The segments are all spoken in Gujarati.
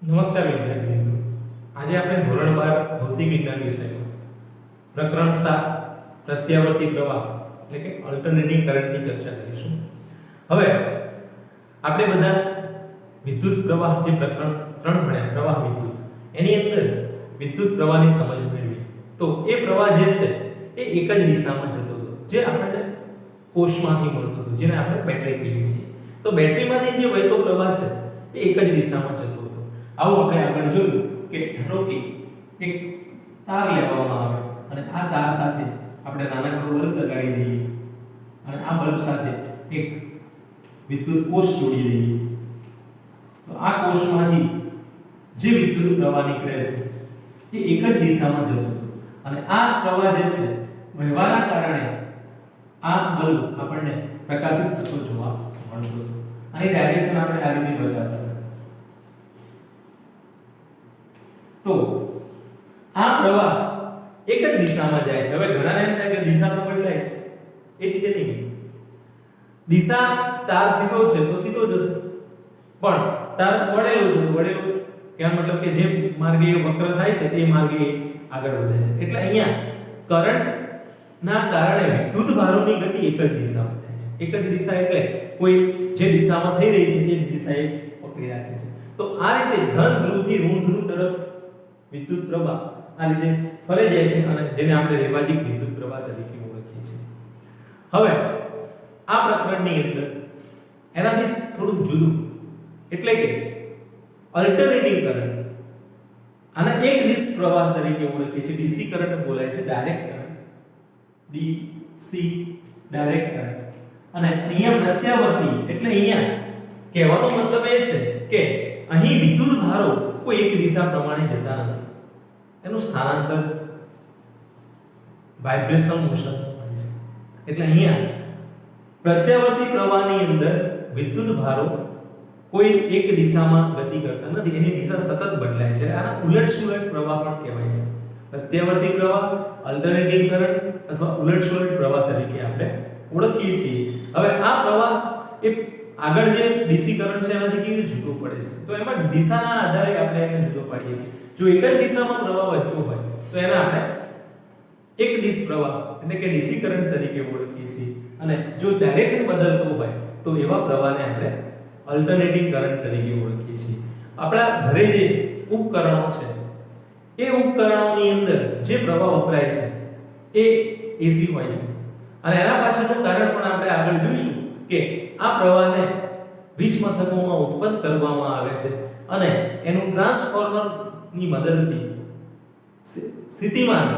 નમસ્કાર વિદ્યાર્થી મિત્રો, આજે આપણે ધોરણ 12 ભૌતિક વિજ્ઞાન વિષયમાં પ્રકરણ 7 પ્રત્યાવર્તી પ્રવાહ એટલે કે અલ્ટરનેટિંગ કરંટની ચર્ચા કરીશું. હવે આપણે બધા વિદ્યુત પ્રવાહ જે પ્રકરણ 3 ભણ્યા પ્રવાહ વિદ્યુત, એની અંદર વિદ્યુત પ્રવાહની સમજ મેળવી. તો એ પ્રવાહ જે છે એ એક જ દિશામાં જતો હતો, જે આપણને કોષમાંથી મળતો હતો, જેને આપણે બેટરી કહીએ છીએ. તો બેટરીમાંથી જે વહેતો પ્રવાહ છે એ એક જ દિશામાં જતો હતો. આવું આપણે આગળ જોયું કે ધારો કે એક તાર લેવામાં આવે અને આ તાર સાથે આપણે નાનકડો બલ્બ લગાડી દઈએ અને આ બલ્બ સાથે એક વિદ્યુત કોષ જોડી દઈએ. તો આ કોષમાંથી જે વિદ્યુત પ્રવાહ નીકળે છે એ એક જ દિશામાં જતો હતો અને આ પ્રવાહ જે છે વહેવાના કારણે આ બલ્બ આપણને પ્રકાશિત થતો જોવા મળતો હતો. આની ડાયરેક્શન આપણે આ રીતે બતાવતા હતા. તો આ પ્રવાહ એક જ દિશામાં જાય છે. હવે ઘણાને એમ થાય કે દિશા તો બદલાય છે, એ રીતે નહીં. દિશા તાર સીધો છે તો સીધો જશે, પણ તાર વળેલો છે તો વળેલો. કહેવાનો મતલબ કે જે માર્ગે એ વક્ર થાય છે તે માર્ગે આગળ વધે છે. એટલે અહીંયા કરંટ ના કારણે વિદ્યુત ભારોની ગતિ એક જ દિશામાં થાય છે. એક જ દિશા એટલે કોઈ જે દિશામાં થઈ રહી છે તે દિશાએ પકડી રાખે છે. તો આ રીતે ધન ધ્રુવથી ઋણ ધ્રુવ તરફ વિદ્યુત પ્રવાહ આ રીતે ફરે જાય છે અને જેને આપણે રેવાજીક વિદ્યુત પ્રવાહ તરીકે ઓળખીએ છીએ. હવે આ પ્રકરણની અંદર એનાથી થોડું જુદું એટલે કે અલ્ટરનેટિંગ કરંટ, આને એક દિશ પ્રવાહ તરીકે ઓળખીએ છીએ. ડીસી કરંટ બોલાય છે, direct current, DC direct current. અને અહીંયા પ્રત્યાવર્તી એટલે અહીંયા કહેવાનો મતલબ એ છે કે અહીં વિદ્યુત ભારો કોઈ એક દિશા પ્રમાણે જતા નથી, એનું સ્થાનાંતર વાઇબ્રેશન મોશન હોય છે. એટલે અહીંયા પ્રત્યાવર્તી પ્રવાહની અંદર વિદ્યુત ભારો કોઈ એક દિશામાં ગતિ કરતા નથી, એની દિશા સતત બદલાય છે. આના ઉલટસુલટ પ્રવાહ પણ કહેવાય છે. પ્રત્યાવર્તી પ્રવાહ, અલ્ટરનેટિંગ કરંટ અથવા ઉલટસુલટ પ્રવાહ તરીકે આપણે ઓળખીએ છીએ. હવે આ પ્રવાહ એ આગળ જે ડીસી કરંટ છે એનાથી કેવી રીતે જુદો પડે છે? તો એમાં દિશાના આધારે આપણે એને જુદો પાડીએ છીએ. જો એક જ દિશામાં પ્રવાહ વહેતો હોય તો એને આપણે એક દિશ પ્રવાહ એટલે કે ડીસી કરંટ તરીકે ઓળખીએ છીએ. અને જો ડાયરેક્શન બદલતો હોય તો એવા પ્રવાહને આપણે અલ્ટરનેટિંગ કરંટ તરીકે ઓળખીએ છીએ. આપણા ઘરે જે ઉપકરણો છે એ ઉપકરણોની અંદર જે પ્રવાહ વપરાય છે એ એસી હોય છે. અને એના પાછળનું કારણ પણ આપણે આગળ જોઈશું કે આ પ્રવાહને વીજ મથકોમાં ઉત્પન્ન કરવામાં આવે છે અને એનું ટ્રાન્સફોર્મર ની મદદથી સ્થિતિમાન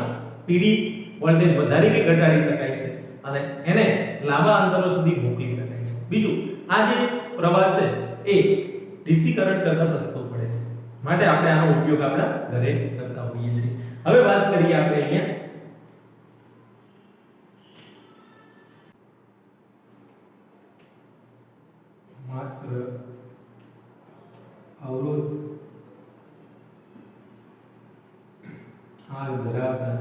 પીડી વોલ્ટેજ વધારી કે ઘટાડી શકાય છે અને એને લાંબા અંતરો સુધી મોકલી શકાય છે. બીજું, આ જે પ્રવાહ છે એ ડીસી કરંટ કરતા સસ્તો પડે છે, માટે આપણે આનો ઉપયોગ આપણા ઘરે કરતા હોઈએ છીએ. હવે વાત કરીએ આપણે અહીંયા માત્ર અવરોધ હાલ ધરાવતા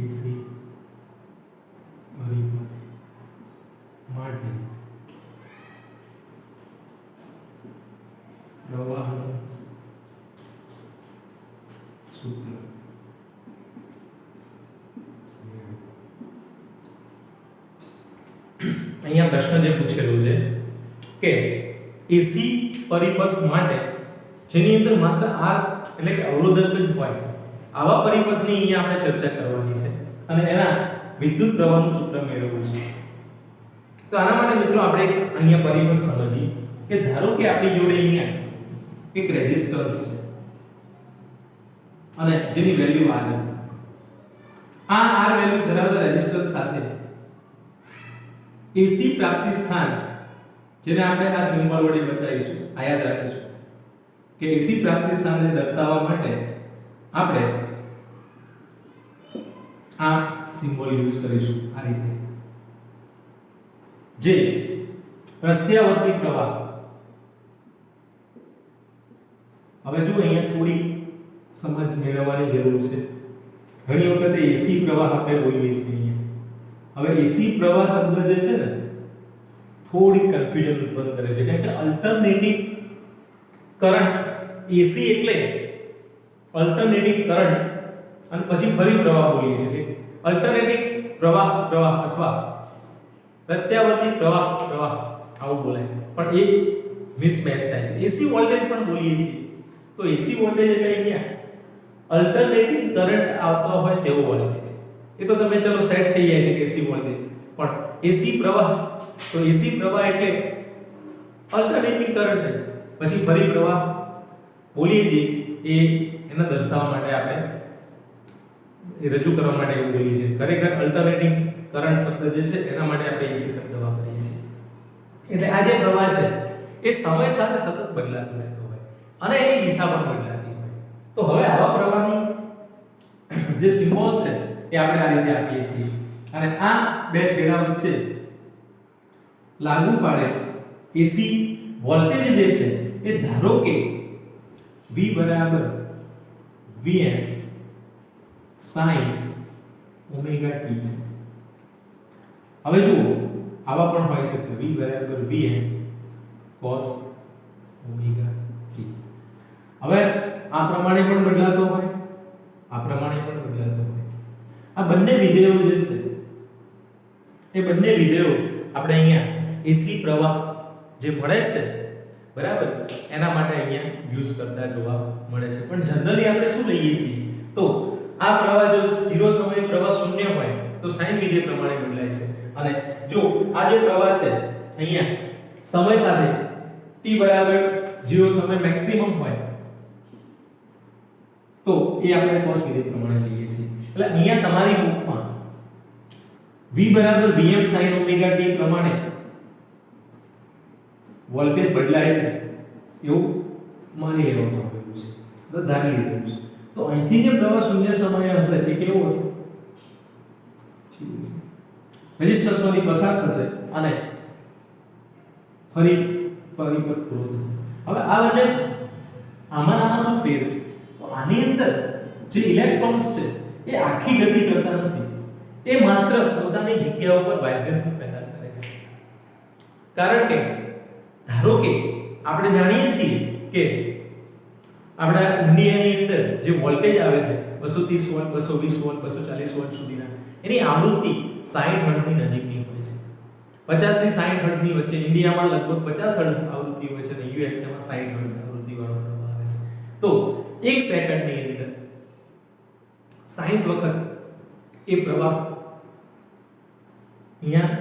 એસી પરિપથ માટે પ્રવાહનું સૂત્ર. અહીંયા પ્રશ્ન જે પૂછેલું છે કે એસી પરિપથ માટે જેની અંદર માત્ર R એટલે કે અવરોધક જ હોય, આવા પરિપથની અહીંયા આપણે ચર્ચા કરવાની છે અને એના વિદ્યુત પ્રવાહનું સૂત્ર મેળવવું છે. તો આના માટે મિત્રો આપણે અહીંયા પરિપથ સમજીએ કે ધારો કે આપણી જોડે અહીંયા એક રેઝિસ્ટન્સ છે અને જેની વેલ્યુ R છે. આ R વેલ્યુ ધરાવતા રેઝિસ્ટન્સ સાથે એસી પ્રાપ્તિ સ્થાન, જેને આપણે આ સિમ્બોલ વડે બતાવીશું, આ યાદ રાખીશું કે એસી પ્રાપ્તિ સ્થાનને દર્શાવવા માટે આપણે આ સિમ્બોલ યુઝ કરીશું આ રીતે. જે પ્રત્યાવર્તી પ્રવાહ, હવે જો અહીંયા થોડી સમજ મેળવવાની જરૂર છે. ઘણી વખત એસી પ્રવાહ આપણે બોલીએ છીએ અહીંયા હવે એસી પ્રવાહ શબ્દ જે છે ને થોડી કન્ફ્યુઝન ઉત્પન્ન કરે છે કારણ કે અલ્ટરનેટિંગ કરંટ એસી એટલે અલ્ટરનેટિંગ કરંટ અને પછી ફરી પ્રવાહ બોલીએ છીએ કે અલ્ટરનેટિંગ પ્રવાહ અથવા પ્રત્યાવર્તી પ્રવાહ આવું બોલાય પણ એ મિસમેચ થાય છે એસી વોલ્ટેજ પણ બોલીએ છીએ તો એસી વોલ્ટેજ એટલે અહીંયા અલ્ટરનેટિંગ કરંટ આવતો હોય તેવો વોલ્ટેજ એ તો તમે ચલો સેટ થઈ જાય છે કે એસી વોલ્ટેજ પણ એસી પ્રવાહ તો એસી પ્રવાહ એટલે અલ્ટરનેટિંગ કરંટ છે પછી ફરી પ્રવાહ બોલીએ છીએ એ એને દર્શાવવા માટે આપણે એ રજૂ કરવા માટે એવું બોલીએ છીએ ખરેખર અલ્ટરનેટિંગ કરંટ શબ્દ જે છે એના માટે આપણે એસી શબ્દ વાપરીએ છીએ એટલે આ જે પ્રવાહ છે એ સમય સાથે સતત બદલાતો રહેતો હોય અને એની દિશા પણ બદલાતી હોય તો હવે આવા પ્રવાહની જે સિમ્બોલ છે એ આપણે આ રીતે આપીએ છીએ અને આ બે છેડા વચ્ચે લાગુ પાડે એસી વોલ્ટેજ જે છે એ ધારો કે V બરાબર Vm sin ઓમેગા t છે હવે જુઓ આવા પણ હોઈ શકે V બરાબર Vm cos ઓમેગા t હવે આ પ્રમાણે પણ બદલાતો હોય આ પ્રમાણે પણ બદલાતો હોય આ બંને વિધેયો જે છે એ બંને વિધેયો આપણે અહીંયા એસી પ્રવાહ જે મળે છે બરાબર એના માટે અહીંયા યુઝ કરતા જોવા મળે છે પણ જનરલી આપણે શું લઈએ છીએ તો આ પ્રવાહ જો 0 સમયે પ્રવાહ શૂન્ય હોય તો સાઇન વિધેય પ્રમાણે બદલાય છે અને જો આ જે પ્રવાહ છે અહીંયા સમય સાથે t બરાબર 0 સમય મેક્સિમમ હોય તો એ આપણે cos વિધેય પ્રમાણે લઈએ છીએ એટલે અહીંયા તમારી બુકમાં v બરાબર vm sin ઓમેગા t પ્રમાણે વોલ્ટેજ બદલાય છે એવું માની લેવામાં આવેલું છે તો ધારી લીધું છે તો અહીંથી જે પ્રવાહ શૂન્ય સમયે હશે એ કેવો હશે રેઝિસ્ટન્સમાંથી પસાર થશે અને ફરી પરિપથ પૂરો થશે હવે આ બંને આમાં શું ફેર છે તો આની અંદર જે ઇલેક્ટ્રોન્સ છે એ આખી ગતિ કરતા નથી એ માત્ર પોતાની જગ્યા ઉપર વાઇબ્રેશન પેદા કરે છે કારણ કે ધારો કે આપણે જાણીએ છીએ કે આપણા ઇન્ડિયાની અંદર જે વોલ્ટેજ આવે છે 230 વોલ્ટ 220 વોલ્ટ 240 વોલ્ટ સુધીના એની આવૃત્તિ 60 હર્ટ્ઝની નજીકની હોય છે 50 થી 60 હર્ટ્ઝની વચ્ચે ઇન્ડિયામાં લગભગ 50 હર્ટ્ઝ આવૃત્તિ હોય છે અને યુએસએમાં 60 હર્ટ્ઝ આવૃત્તિ વાળો પ્રવાહ આવે છે તો 1 સેકન્ડની અંદર 60 વખત એ પ્રવાહ અહીંયા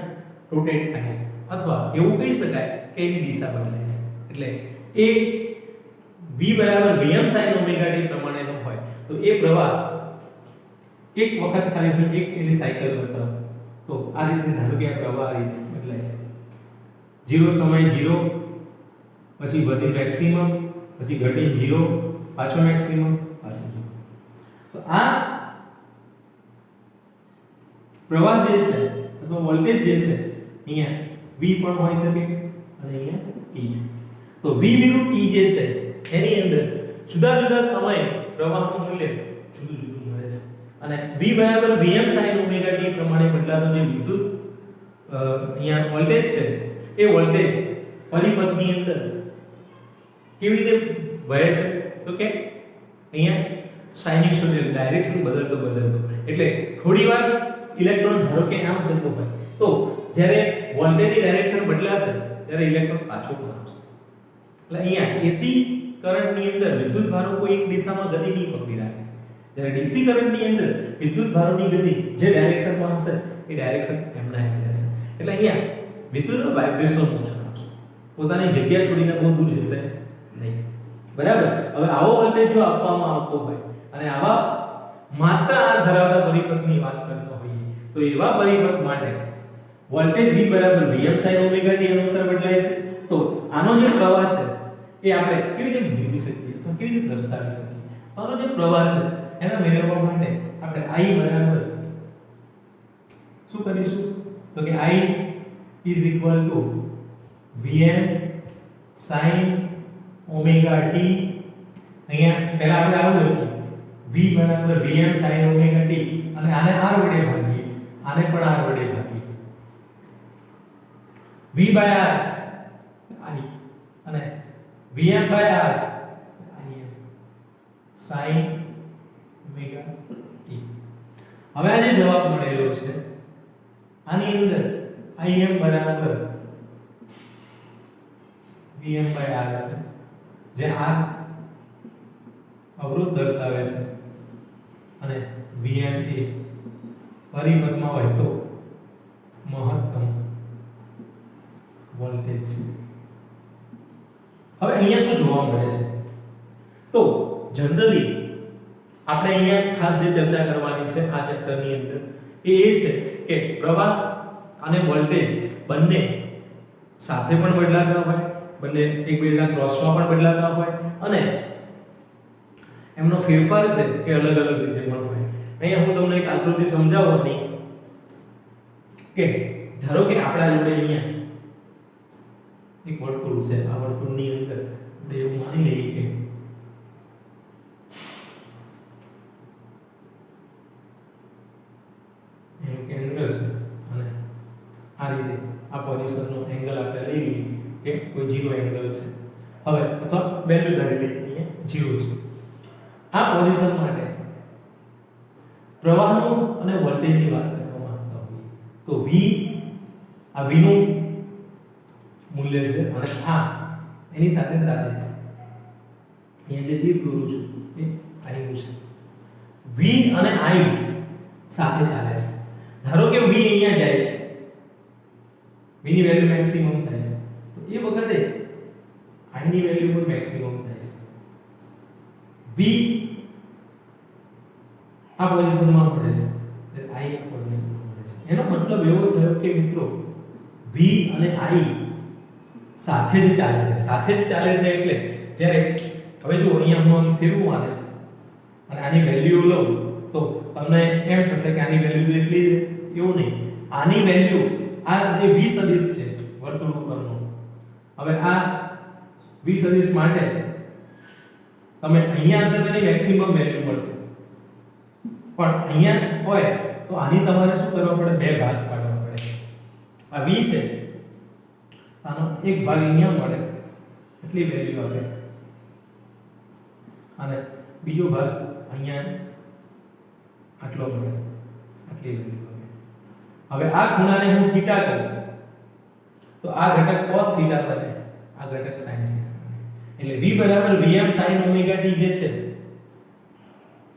રોટેટ થાય છે અથવા એવું કહી શકાય કે એની દિશા બદલાય છે એટલે એ v બરાબર vm sin ઓમેગા t પ્રમાણેનો હોય તો એ પ્રવાહ એક વખત ખાલી એક એની સાયકલ બતાવો તો આ રીતે ધારો કે આ પ્રવાહ આ રીતે બદલાય છે 0 સમય 0 પછી વધી મેક્સિમમ પછી ઘટી 0 પાછો મેક્સિમમ પાછો 0 તો આ પ્રવાહ જે છે અથવા વોલ્ટેજ જે છે અહીંયા v પણ હોઈ શકે અને અહીંયા t છે તો v વિરુદ્ધ t જે છે એની અંદર જુદા જુદા સમયે પ્રવાહનું મૂલ્ય જુદું જુદું મળે છે અને v બરાબર vm sin ઓમેગા t પ્રમાણે બદલાતો જે વિદ્યુત અહીંયા વોલ્ટેજ છે એ વોલ્ટેજ પરિપથની અંદર કેવી રીતે વહે છે તો કે અહીંયા સાઇન્યુસોઇડલ ડાયરેક્શન બદલતો એટલે થોડીવાર ઇલેક્ટ્રોન ધારો કે આમ જતો હોય તો જ્યારે વોલ્ટેજની ડાયરેક્શન બદલાશે ત્યારે ઇલેક્ટ્રોન પાછો પણ આવશે એટલે અહીંયા એસી કરંટની અંદર વિદ્યુત ભારો કોઈ એક દિશામાં ગતિ નહીં પકડી રાખે જ્યારે ડીસી કરંટની અંદર વિદ્યુત ભારોની ગતિ જે ડાયરેક્શનમાં હશે એ ડાયરેક્શન એમના એમ રહેશે એટલે અહીંયા વિદ્યુત વાઇબ્રેશન મોશન આપશે પોતાની જગ્યા છોડીને બહુ દૂર જશે નહીં બરાબર હવે આવો વોલ્ટેજ જો આપવામાં આવતો હોય અને આવા માત્ર આ ધરાવતા પરિપથની વાત કરતો હોઈએ તો એવા પરિપથ માટે વોલ્ટેજ v બરાબર vm sin ઓમેગા t અનુસાર બદલાય છે તો આનો જે પ્રવાહ છે એ આપણે કેવી રીતે મેળવી શકીએ અથવા કેવી રીતે દર્શાવી શકીએ આનો જે પ્રવાહ છે એના મેળવવા માટે આપણે i બરાબર શું કરીશું તો કે i vm sin omega t અહીંયા પહેલા આપણે આવું લખીએ v બરાબર vm sin ઓમેગા t અને આને r વડે ભાગીએ આને પણ r વડે ભાગીએ v by r i અને vm by r im sin omega t. હવે આ જે જવાબ મળેલો છે આની અંદર im બરાબર vm by r છે, જે r અવરોધ દર્શાવે છે અને vm એ પરિપથમાં વહેતો મહત્તમ વોલ્ટેજ છે. હવે અહીંયા શું જોવા મળે છે? તો જનરલી આપણે અહીંયા ખાસ જે ચર્ચા કરવાની છે આ ચેપ્ટરની અંદર એ છે કે પ્રવાહ અને વોલ્ટેજ બંને સાથે પણ બદલાતા હોય, બંને એકબીજાના ક્રોસમાં પણ બદલાતા હોય અને એમનો ફેરફાર છે કે અલગ અલગ રીતે પણ હોય. અહીંયા હું તમને એક આકૃતિ સમજાવવાની કે ધારો કે આપણા જોડે અહીંયા એક વર્તુળ છે, આ વર્તુળની અંદર આપણે એવું માની લઈએ કે એનું કેન્દ્ર છે અને આ રીતે આ પોઝિશનનો એંગલ આપણે લઈ લઈએ કે કોઈ 0 એંગલ છે. હવે અથવા વેલ્યુ ધારી લઈએ અહીંયા 0 છે. આ પોઝિશન માટે પ્રવાહનું અને વોલ્ટેજની વાત કરવામાં આવતા હોય તો v આ v નું મૂલ્ય છે અને આ એની સાથે સાથે અહીંયા જે તીર દોરું છું એ i નું છે. v અને i સાથે ચાલે છે. ધારો કે v અહીંયા જાય છે, v ની વેલ્યુ મેક્સિમમ થાય છે, તો એ વખતે i ની વેલ્યુ પણ મેક્સિમમ થાય છે. v આ પોઝિશનમાં મળે છે એટલે i આ પોઝિશનમાં મળે છે. એનો મતલબ એવો થયો કે મિત્રો v અને i સાથે જ ચાલે છે. સાથે જ ચાલે છે એટલે જ્યારે હવે જો અહીંયા હું આમ ફેરવું અને આની વેલ્યુ લઉં તો તમને એમ થશે કે આની વેલ્યુ એટલી એવું નહીં. આની વેલ્યુ આ જે v સદિશ છે વર્તુળ ઉપરનો, હવે આ v સદિશ માટે તમે અહીંયા હશે તેની મેક્સિમમ વેલ્યુ મળશે, પણ અહીંયા હોય તો આની તમારે શું કરવા પડે? બે ભાગ પાડવા પડે. આ v છે, આનો એક ભાગ અહીંયા મળે એટલી વેલ્યુ આવે અને બીજો ભાગ અહીંયા આટલો મળે આટલી વેલ્યુ આવે. હવે આ ખૂણાને હું થીટા કહું તો આ ઘટક cos થીટા બને, આ ઘટક sin થીટા બને. એટલે v બરાબર vm sin omega t જે છે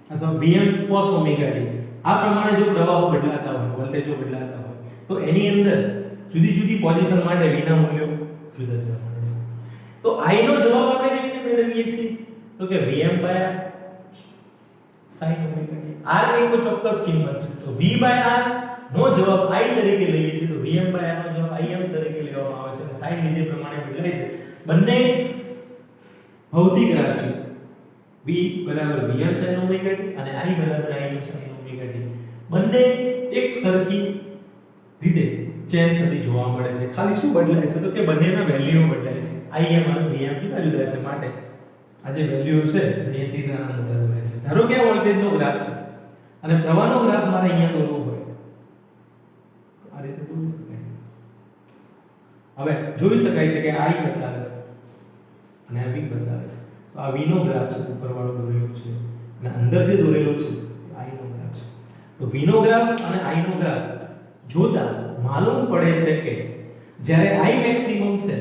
અથવા vm cos omega t, આ પ્રમાણે જો પ્રવાહો બદલાતા હોય, વોલ્ટેજો બદલાતા હોય તો એની અંદર જુદી જુદી પોઝિશન માટે v ના મૂલ્યો જુદા જુદા મળે છે. તો i નો જવાબ આપણે કેવી રીતે મેળવીએ છીએ? તો કે vm by r sin omega t. r એ કોઈ ચોક્કસ કિંમત છે તો v by r નો જવાબ i તરીકે લઈએ છીએ તો vm by r નો જવાબ im તરીકે લેવામાં આવે છે અને sin વિધેય પ્રમાણે બદલાય છે. બંને ભૌતિક રાશિઓ v બરાબર vm sin omega t અને i બરાબર im sin omega t બંને એક સરખી રીતે ચેન્જ થતી જોવા મળે છે. ખાલી શું બદલાય છે તો કે બંનેના વેલ્યુ બદલાય છે. im અને vm જુદા જુદા છે માટે આ જે વેલ્યુ છે એ નાના મોટા દોરે છે. ધારો કે આ વોલ્ટેજનો ગ્રાફ છે અને પ્રવાહનો ગ્રાફ મારે અહીંયા દોરવો હોય આ રીતે દોરી શકાય. હવે જોઈ શકાય છે કે i બતાવે છે અને આ v બતાવે છે. તો આ v નો ગ્રાફ છે, ઉપરવાળો દોરેલો છે અને અંદર જે દોરેલો છે એ i નો ગ્રાફ છે. તો v નો ગ્રાફ અને i નો ગ્રાફ જોતા માલુમ પડે છે કે જ્યારે i મેક્સિમમ છે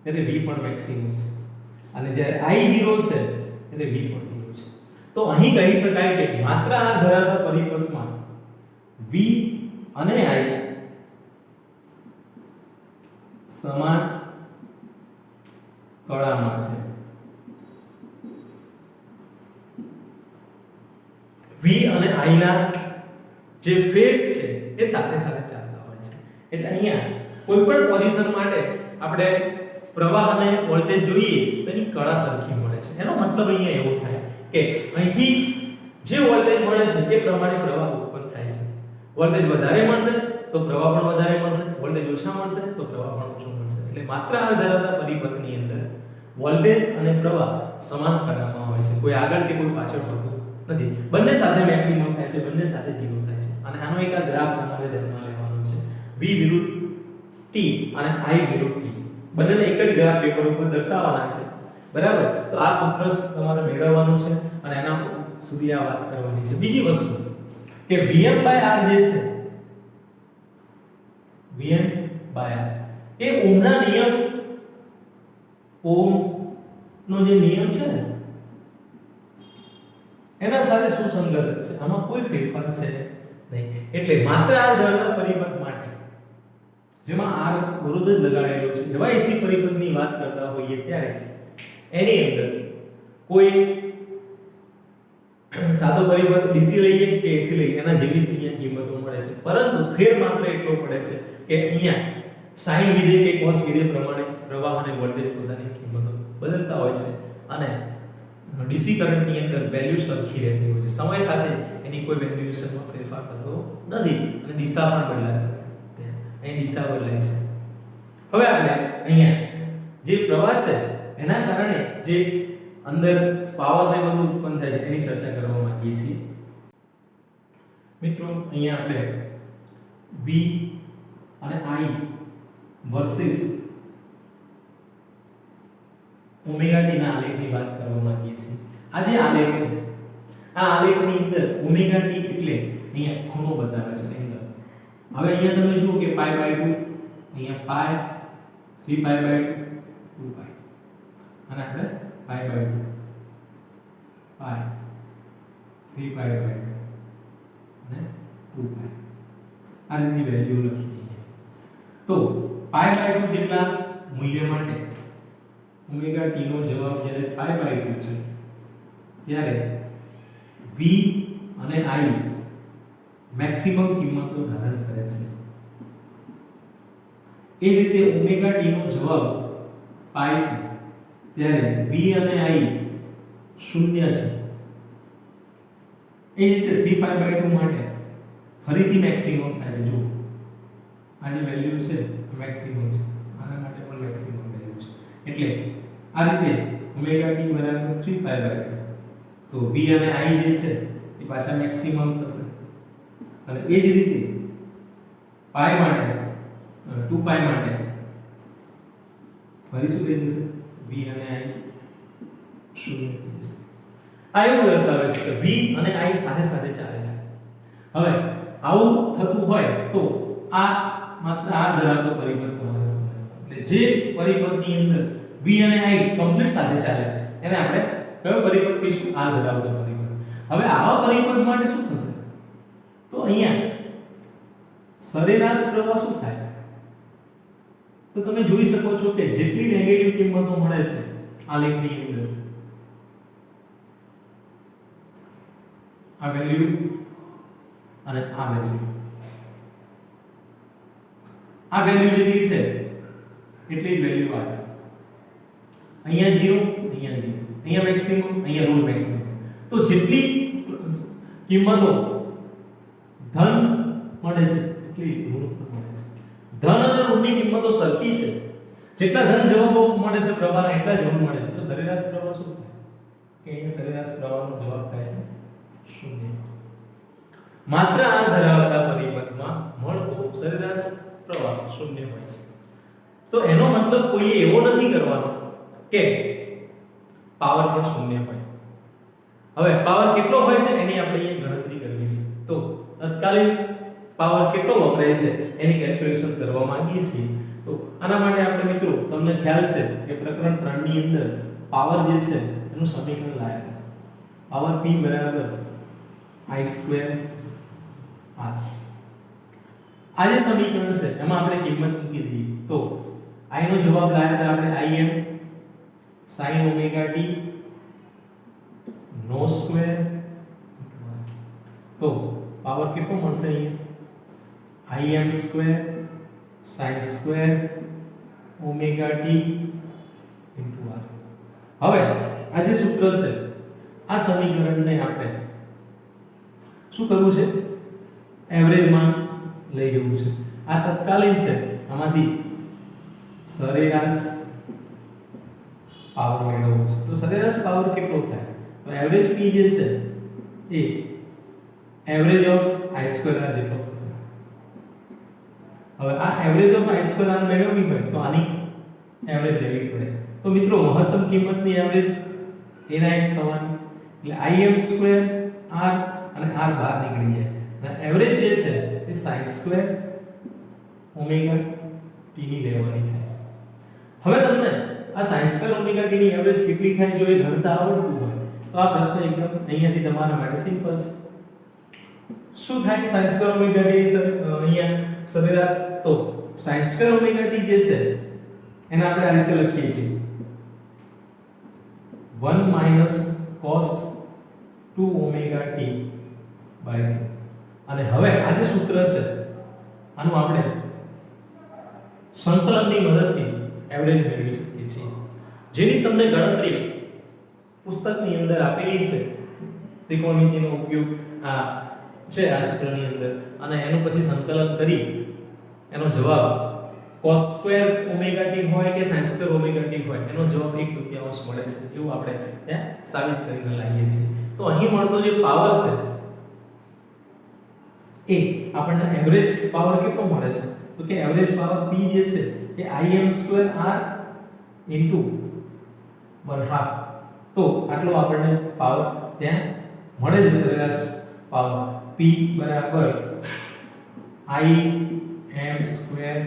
ત્યારે v પણ મેક્સિમમ છે અને જ્યારે i 0 છે ત્યારે v પણ 0 છે. તો અહીં કહી શકાય કે માત્ર r ધરાવતા પરિપથમાં v અને i સમાન કળામાં છે. v અને i ના જે ફેઝ છે એ સાથે સાથે ચાલતા હોય છે. એટલે અહીંયા કોઈ પણ પોઝિશન માટે આપણે પ્રવાહ અને વોલ્ટેજ જોઈએ તો એની કળા સરખી મળે છે. એનો મતલબ અહીંયા એવો થાય કે અહીંથી જે વોલ્ટેજ મળે છે એ પ્રમાણે પ્રવાહ ઉત્પન્ન થાય છે. વોલ્ટેજ વધારે મળશે તો પ્રવાહ પણ વધારે મળશે, વોલ્ટેજ ઓછા મળશે તો પ્રવાહ પણ ઓછો મળશે. એટલે માત્ર આ ધરાવતા પરિપથની અંદર વોલ્ટેજ અને પ્રવાહ સમાન કળામાં હોય છે, કોઈ આગળ કે કોઈ પાછળ હોતું નથી. બંને સાથે મેક્સિમમ થાય છે, બંને સાથે 0 થાય છે. અને આનો એક આ ગ્રાફ તમારે ધ્યાનમાં લેવાનો છે. v વિરુદ્ધ t અને I વિરુદ્ધ t બંનેને એક જ ગ્રાફ પેપર ઉપર દર્શાવવાના છે બરાબર તો આ સૂત્ર તમારે મેળવવાનું છે અને એના સુધી આ વાત કરવાની છે બીજી વસ્તુ કે Vm/R જે છે Vm/R એ ઓહમના નિયમ ઓહમ નો જે નિયમ છે ને એના સાથે સુસંગત છે આમાં કોઈ ફેરફાર છે નહીં એટલે માત્ર R ધરાવતા પરિપથ માટે જેમાં R વિરુદ્ધ જ લગાડેલો છે જેવા AC પરિપથની વાત કરતા હોઈએ ત્યારે એની અંદર કોઈ સાદો પરિપથ DC લઈએ કે AC લઈએ એના જેવી જ અહીંયા કિંમતો મળે છે પરંતુ ફેર માત્ર એટલો પડે છે કે અહીંયા sin વિધેય કે cos વિધેય પ્રમાણે પ્રવાહ અને વોલ્ટેજ પોતાની કિંમતો બદલતા હોય છે અને DC કરંટની અંદર વેલ્યુ સરખી રહેતી હોય છે સમય સાથે એની કોઈ વેલ્યુએશનમાં ફેરફાર થતો નથી અને દિશા પણ બદલાતી નથી અહીં દિશા બદલાય છે હવે આપણે અહીંયા જે પ્રવાહ છે એના કારણે જે અંદર પાવર ને બધું ઉત્પન્ન થાય છે એની ચર્ચા કરવા માંગીએ છીએ મિત્રો અહીંયા આપણે V અને I વર્સિસ ઓમેગા t ના આલેખની વાત કરવા માંગીએ છીએ આ જે આલેખ છે આ આલેખની અંદર ઓમેગા t એટલે અહીંયા ખૂણો બતાવે છે એંગલ હવે અહીંયા તમે જુઓ કે પાઈ બાય 2 અહીંયા પાઈ 3 પાઈ બાય 2 પાઈ અને આપણે pi by 2 pi 3 pi by 2 અને 2 પાઈ આ રીતની વેલ્યુ લખી દઈએ તો પાઈ બાય 2 જેટલા મૂલ્ય માટે ઓમેગા t નો જવાબ જ્યારે પાઈ બાય 2 છે ત્યારે V અને I મેક્સિમમ કિંમતો ધારણ કરે છે એ રીતે ઓમેગા t નો જવાબ પાઈ છે ત્યારે V અને I શૂન્ય છે એ રીતે 3 પાઈ બાય 2 માટે ફરીથી મેક્સિમમ થાય છે જો આ જે વેલ્યુ છે મેક્સિમમ છે આના માટે પણ મેક્સિમમ વેલ્યુ છે એટલે આ રીતે ઓમેગા t બરાબર 3 પાઈ બાય 2 તો V અને I જે છે એ પાછા મેક્સિમમ થશે અને એ જ રીતે પાઈ માટે 2 પાઈ માટે ફરી શું થઈ જશે V અને I શૂન્ય થઈ જશે આ એવું દર્શાવે છે કે V અને I સાથે સાથે ચાલે છે હવે આવું થતું હોય તો આ માત્ર આ ધરાવતો પરિપથ તમારે સમજવાનો એટલે જે પરિપથની અંદર V અને I કમ્પ્લીટ સાથે ચાલે એને આપણે કયો પરિપથ કહીશું આ ધરાવતો પરિપથ હવે આવા પરિપથ માટે શું થશે તો અહીંયા સરેરાશ પ્રવાહ શું થાય તો તમે જોઈ શકો છો કે જેટલી નેગેટિવ કિંમતો મળે છે આલેખની અંદર આ વેલ્યુ અને આ વેલ્યુ જેટલી છે એટલી જ વેલ્યુ આ છે અહીંયા 0 અહીંયા 0 અહીંયા મેક્સિમમ અહીંયા ઋણ મેક્સિમમ તો જેટલી કિંમતો ધન મળે છે એટલી ઋણ મળે છે ધન અને ઋણની કિંમતો સરખી છે જેટલા ધન જવાબો મળે છે પ્રવાહના એટલા જ ઋણ મળે છે તો સરેરાશ પ્રવાહ શું થાય કે અહીંયા સરેરાશ પ્રવાહનો જવાબ થાય છે 0 માત્ર આ ધરાવતા પરિપથમાં મળતો સરેરાશ પ્રવાહ 0 હોય છે તો એનો મતલબ કોઈ એવો નથી કરવાનો કે પાવર પણ 0 હોય હવે પાવર કેટલો હોય છે એની આપણે અહીંયા ગણતરી કરવી છે તો તત્કાલીન પાવર કેટલો વપરાય છે એની કેલ્ક્યુલેશન કરવા માંગીએ છીએ તો આના માટે આપણે મિત્રો તમને ખ્યાલ છે કે પ્રકરણ 3 ની અંદર પાવર જે છે એનું સમીકરણ લાયા પાવર P બરાબર I2 R આ જે સમીકરણ છે એમાં આપણે કિંમત મૂકી દઈએ તો I નો જવાબ લાયા હતા આપણે Im sin omega t નો સ્ક્વેર તો પાવર કેટલો મળશે અહીંયા Im square sin square omega t r હવે આ જે સૂત્ર છે આ સમીકરણને આપણે શું કરવું છે એવરેજ માં લઈ જવું છે આ તત્કાલીન છે આમાંથી સરેરાશ પાવર મેળવવો છે તો સરેરાશ પાવર કેટલો થાય તો એવરેજ P જે છે એ એવરેજ ઓફ I2R જેટલો થશે હવે હવે આ average of i square R મેળવવી હોય તો આની એવરેજ લેવી પડે. તો મિત્રો મહત્તમ કિંમતની એવરેજ એના એક થવાની એટલે im સ્ક્વેર r અને r બહાર નીકળી જાય અને એવરેજ જે છે એ sin સ્ક્વેર ઓમેગા t ની લેવાની થાય. હવે તમને આ sin સ્ક્વેર ઓમેગા t ની એવરેજ કેટલી થાય જો એ ગણતા આવડતું હોય તો આ પ્રશ્ન એકદમ અહીંયાથી તમારા માટે સિમ્પલ છે. શું થાય sin સ્ક્વેર ઓમેગા t અહીંયા સરેરાશ તો sin સ્ક્વેર ઓમેગા t જે છે એને આપણે આ રીતે લખીએ છીએ 1 minus cos 2 omega t by 2. અને હવે આ જે સૂત્ર છે આનું આપણે સંકલનની મદદથી એવરેજ મેળવી શકીએ છીએ, જેની તમને ગણતરી પુસ્તકની અંદર આપેલી છે. ત્રિકોણમિતિનો ઉપયોગ આ છે આ સૂત્રની અંદર અને એનું પછી સંકલન કરી એનો જવાબ cos સ્ક્વેર ઓમેગા t હોય કે sin સ્ક્વેર ઓમેગા t હોય એનો જવાબ 1/3 મળે છે એવું આપણે ત્યાં સાબિત કરીને લાવીએ છીએ. તો અહીં મળતો જે પાવર છે એ આપણને એવરેજ પાવર કેટલો મળે છે તો કે એવરેજ પાવર p જે છે એ im સ્ક્વેર r ઇન્ટુ 1/2. તો આટલો આપણને પાવર ત્યાં મળે છે સરેરાશ પાવર p બરાબર im સ્ક્વેર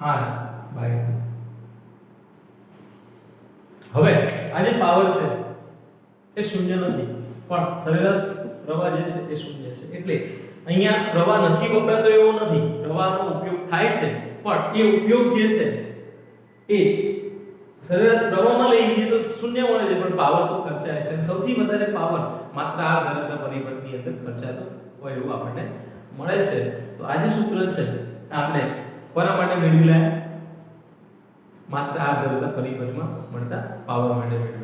r બાય 2. હવે આ જે પાવર છે એ શૂન્ય નથી પણ સરેરાશ પ્રવાહ જે છે એ શૂન્ય છે એટલે અહીંયા પ્રવાહ નથી વપરાતો એવો નથી, પ્રવાહનો ઉપયોગ થાય છે પણ એ ઉપયોગ જે છે એ સરેરાશ પ્રવાહમાં લઈ જઈએ તો શૂન્ય મળે છે પણ પાવર તો ખર્ચાય છે. સૌથી વધારે પાવર માત્ર આ ધરાવતા પરિપથની અંદર ખર્ચાતો હોય એવું આપણને મળે છે. તો આ જે સૂત્ર છે આપણે કોના માટે મેળવી લાયા? માત્ર આ ધરાવતા પરિપથમાં મળતા પાવર માટે મેળવી.